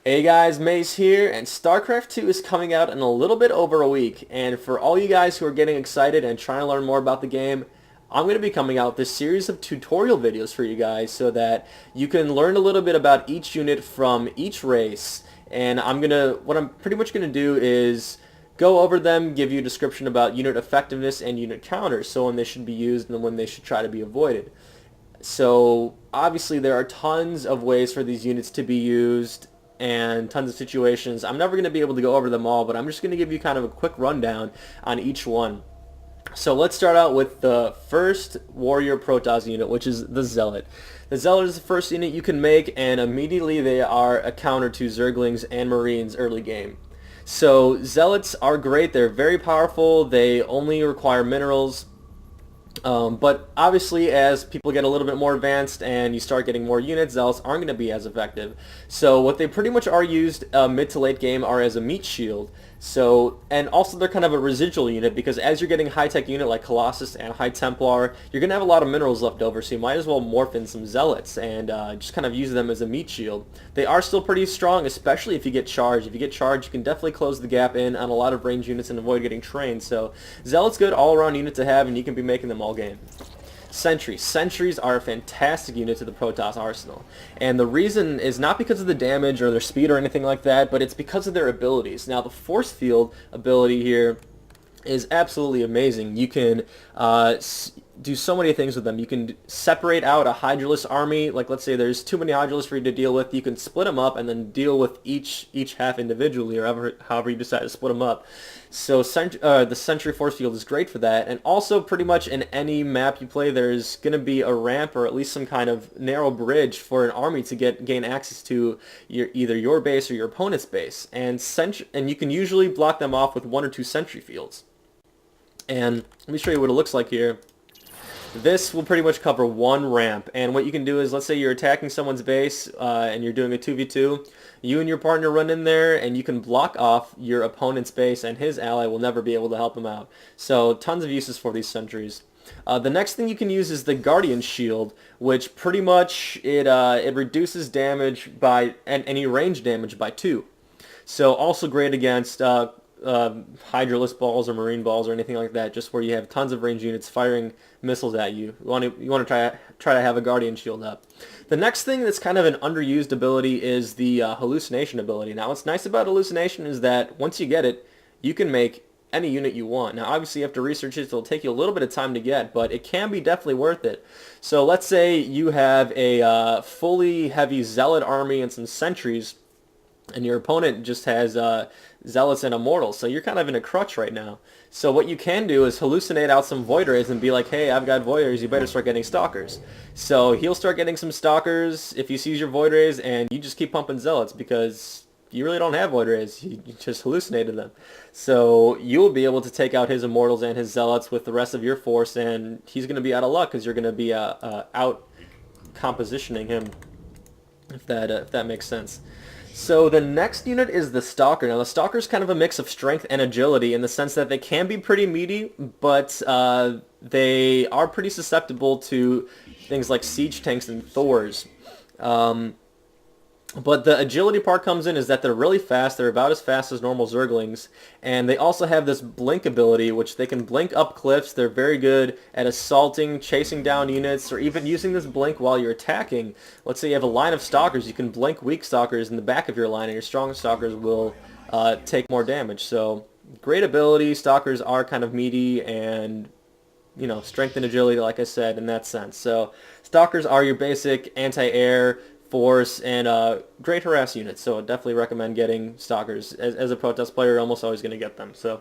Hey guys, Maze here, and StarCraft 2 is coming out in a little bit over a week, and for all you guys who are getting excited and trying to learn more about the game, I'm going to be coming out with this series of tutorial videos for you guys so that you can learn a little bit about each unit from each race, and what I'm pretty much going to do is go over them, give you a description about unit effectiveness and unit counters, so when they should be used and when they should try to be avoided. So obviously there are tons of ways for these units to be used and tons of situations. I'm never going to be able to go over them all, but I'm just going to give you kind of a quick rundown on each one. So let's start out with the first Warrior Protoss unit, which is the Zealot. The Zealot is the first unit you can make, and immediately they are a counter to Zerglings and Marines early game. So Zealots are great. They're very powerful. They only require minerals. But obviously, as people get a little bit more advanced and you start getting more units, Zealots aren't going to be as effective. So what they pretty much are used mid to late game are as a meat shield. So, and also they're kind of a residual unit because as you're getting high-tech unit like Colossus and High Templar, you're going to have a lot of minerals left over, so you might as well morph in some Zealots and just kind of use them as a meat shield. They are still pretty strong, especially if you get charged. If you get charged, you can definitely close the gap in on a lot of range units and avoid getting trained. So Zealot's good all-around unit to have, and you can be making them all game. Sentries. Sentries are a fantastic unit to the Protoss arsenal. And the reason is not because of the damage or their speed or anything like that, but it's because of their abilities. Now, the force field ability here is absolutely amazing. You can do so many things with them. You can separate out a Hydralisk army. Like, let's say there's too many Hydralisks for you to deal with. You can split them up and then deal with each half individually, or however you decide to split them up. So the Sentry force field is great for that. And also, pretty much in any map you play, there's going to be a ramp or at least some kind of narrow bridge for an army to gain access to either your base or your opponent's base. And you can usually block them off with 1 or 2 Sentry fields. And let me show you what it looks like here. This will pretty much cover one ramp, and what you can do is, let's say you're attacking someone's base and you're doing a 2v2, you and your partner run in there and you can block off your opponent's base and his ally will never be able to help him out. So tons of uses for these sentries. The next thing you can use is the Guardian Shield, which pretty much it reduces damage by any range damage by 2. So also great against Hydralisk balls or Marine balls or anything like that, just where you have tons of range units firing missiles at you. You want to try to have a Guardian Shield up. The next thing that's kind of an underused ability is the Hallucination ability. Now, what's nice about Hallucination is that once you get it, you can make any unit you want. Now, obviously, you have to research it. It'll take you a little bit of time to get, but it can be definitely worth it. So let's say you have a fully heavy Zealot army and some sentries, and your opponent just has Zealots and Immortals, so you're kind of in a crutch right now. So what you can do is hallucinate out some Void Rays and be like, hey, I've got Void Rays, you better start getting Stalkers. So he'll start getting some Stalkers if he sees your Void Rays, and you just keep pumping Zealots because you really don't have Void Rays, you just hallucinated them. So you'll be able to take out his Immortals and his Zealots with the rest of your force, and he's going to be out of luck because you're going to be out compositioning him, if that makes sense. So the next unit is the Stalker. Now the Stalker is kind of a mix of strength and agility in the sense that they can be pretty meaty, but they are pretty susceptible to things like siege tanks and Thors. But the agility part comes in is that they're really fast. They're about as fast as normal Zerglings. And they also have this blink ability, which they can blink up cliffs. They're very good at assaulting, chasing down units, or even using this blink while you're attacking. Let's say you have a line of Stalkers. You can blink weak Stalkers in the back of your line, and your strong Stalkers will take more damage. So great ability. Stalkers are kind of meaty and, you know, strength and agility, like I said, in that sense. So Stalkers are your basic anti-air force and great harass units, so I definitely recommend getting Stalkers. As a Protoss player, you're almost always going to get them. So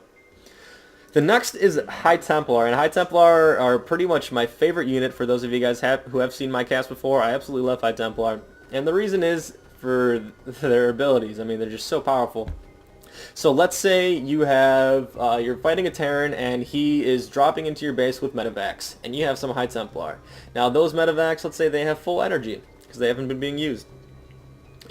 the next is High Templar, and High Templar are pretty much my favorite unit for those of you guys who have seen my cast before. I absolutely love High Templar, and the reason is for their abilities. I mean, they're just so powerful. So let's say you have you're fighting a Terran and he is dropping into your base with medevacs, and you have some High Templar. Now those medevacs, let's say they have full energy because they haven't been being used.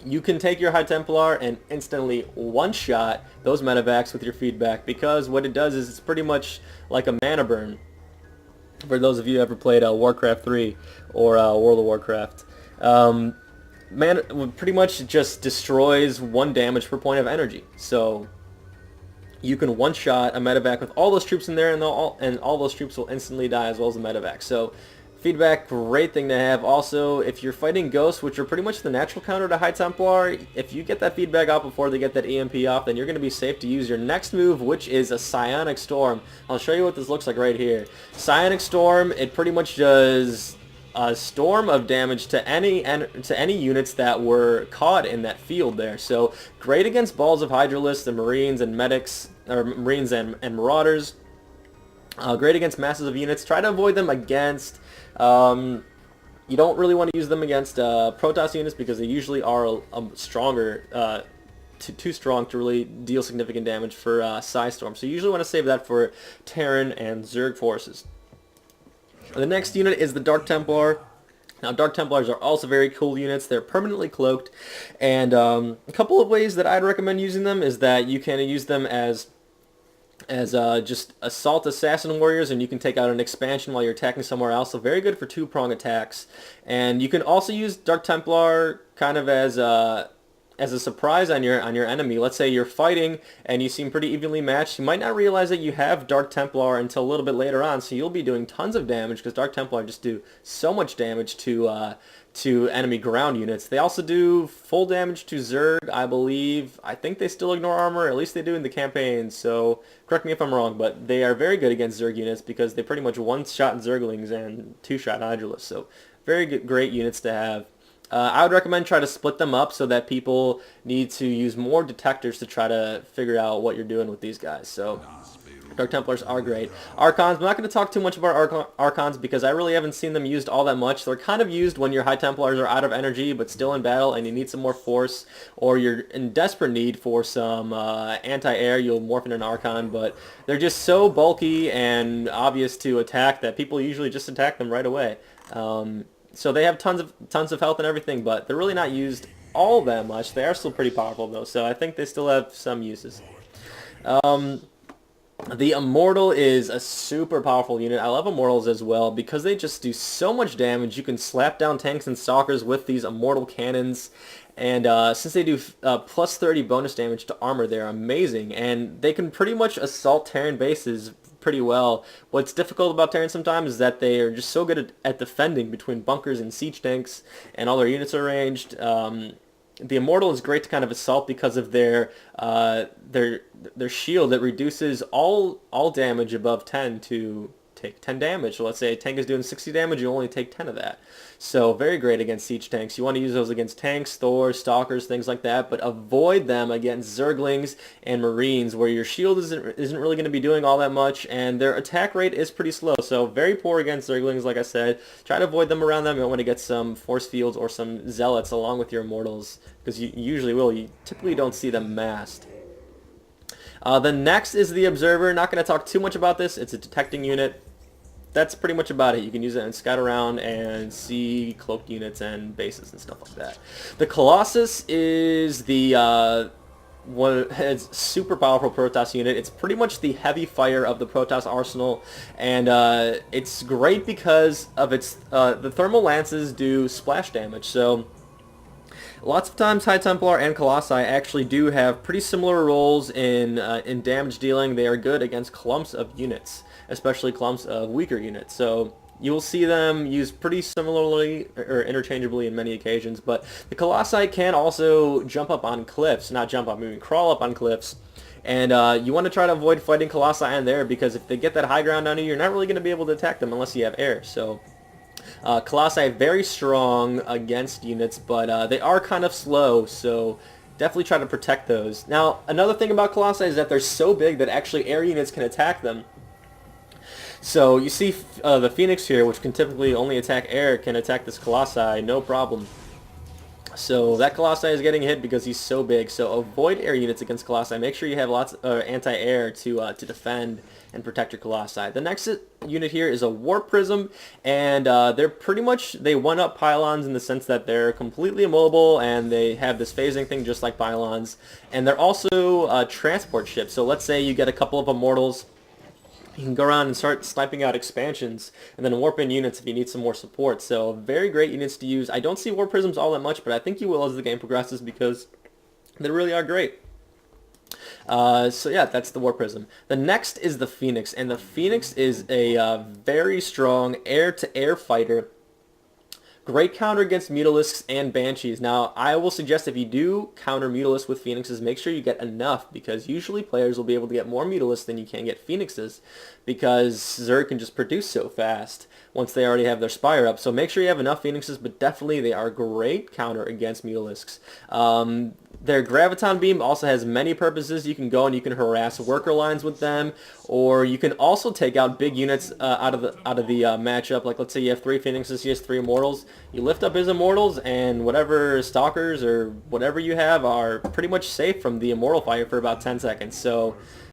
You can take your High Templar and instantly one-shot those medevacs with your feedback, because what it does is it's pretty much like a mana burn. For those of you who ever played Warcraft 3 or World of Warcraft. pretty much just destroys 1 damage per point of energy. So you can one-shot a medevac with all those troops in there, and all those troops will instantly die, as well as the medevac. So feedback, great thing to have. Also, if you're fighting ghosts, which are pretty much the natural counter to High Templar, if you get that feedback out before they get that EMP off, then you're going to be safe to use your next move, which is a Psionic Storm. I'll show you what this looks like right here. Psionic Storm, it pretty much does a storm of damage to any units that were caught in that field there. So great against balls of Hydralisks and Marines and medics, or Marines and Marauders. Great against masses of units. Try to avoid them against... you don't really want to use them against Protoss units because they usually are stronger, too strong to really deal significant damage for Psi Storm. So you usually want to save that for Terran and Zerg forces. The next unit is the Dark Templar. Now, Dark Templars are also very cool units. They're permanently cloaked, and a couple of ways that I'd recommend using them is that you can use them as just assault assassin warriors, and you can take out an expansion while you're attacking somewhere else. So very good for 2-prong attacks. And you can also use Dark Templar kind of as a surprise on your enemy. Let's say you're fighting and you seem pretty evenly matched. You might not realize that you have Dark Templar until a little bit later on, so you'll be doing tons of damage because Dark Templar just do so much damage to enemy ground units. They also do full damage to Zerg, I believe. I think they still ignore armor, at least they do in the campaign, so correct me if I'm wrong, but they are very good against Zerg units because they pretty much one-shot Zerglings and 2-shot Hydralisks, so very good, great units to have. I would recommend try to split them up so that people need to use more detectors to try to figure out what you're doing with these guys. So Dark Templars are great. Archons, I'm not going to talk too much about Archons because I really haven't seen them used all that much. They're kind of used when your High Templars are out of energy but still in battle and you need some more force, or you're in desperate need for some anti-air. You'll morph into an Archon, but they're just so bulky and obvious to attack that people usually just attack them right away. So they have tons of health and everything, but they're really not used all that much. They are still pretty powerful though, so I think they still have some uses. The Immortal is a super powerful unit. I love Immortals as well because they just do so much damage. You can slap down tanks and stalkers with these Immortal cannons, and since they do plus 30 bonus damage to armor, they're amazing, and they can pretty much assault Terran bases pretty well. What's difficult about Terran sometimes is that they are just so good at defending between bunkers and siege tanks, and all their units are ranged. The Immortal is great to kind of assault because of their shield that reduces all damage above 10 to take 10 damage. So let's say a tank is doing 60 damage, you only take 10 of that. So very great against siege tanks. You want to use those against tanks, Thors, stalkers, things like that, but avoid them against Zerglings and Marines, where your shield isn't really going to be doing all that much, and their attack rate is pretty slow. So very poor against Zerglings, like I said. Try to avoid them around them. You want to get some force fields or some zealots along with your Immortals, because you usually will. You typically don't see them massed. The next is the Observer. Not going to talk too much about this. It's a detecting unit. That's pretty much about it. You can use it and scout around and see cloaked units and bases and stuff like that. The Colossus is the it's super powerful Protoss unit. It's pretty much the heavy fire of the Protoss arsenal, and it's great because of its the thermal lances do splash damage. So lots of times High Templar and Colossi actually do have pretty similar roles in damage dealing. They are good against clumps of units, especially clumps of weaker units. So you'll see them used pretty similarly or interchangeably in many occasions, but the Colossi can also jump up on cliffs, not jump up, I mean crawl up on cliffs, and you want to try to avoid fighting Colossi in there because if they get that high ground on you, you're not really going to be able to attack them unless you have air. So Colossi very strong against units, but they are kind of slow, so definitely try to protect those. Now, another thing about Colossi is that they're so big that actually air units can attack them. So you see the Phoenix here, which can typically only attack air, can attack this Colossi, no problem. So that Colossi is getting hit because he's so big. So avoid air units against Colossi. Make sure you have lots of anti-air to defend and protect your Colossi. The next unit here is a Warp Prism, and they're pretty much, they one-up pylons in the sense that they're completely immobile and they have this phasing thing just like pylons. And they're also transport ships. So let's say you get a couple of Immortals You can go around and start sniping out expansions and then warp in units if you need some more support. So very great units to use. I don't see War Prisms all that much, but I think you will as the game progresses because they really are great. So yeah, that's the War Prism. The next is the Phoenix, and the Phoenix is a very strong air-to-air fighter. Great counter against Mutalisks and Banshees. Now, I will suggest if you do counter Mutalisks with Phoenixes, make sure you get enough, because usually players will be able to get more Mutalisks than you can get Phoenixes, because Zerg can just produce so fast once they already have their Spire up. So make sure you have enough Phoenixes, but definitely they are great counter against Mutalisks. Their Graviton Beam also has many purposes. You can go and you can harass worker lines with them, or you can also take out big units out of the matchup. Like let's say you have 3 Phoenixes, he has 3 Immortals. You lift up his Immortals, and whatever Stalkers or whatever you have are pretty much safe from the Immortal Fire for about 10 seconds. So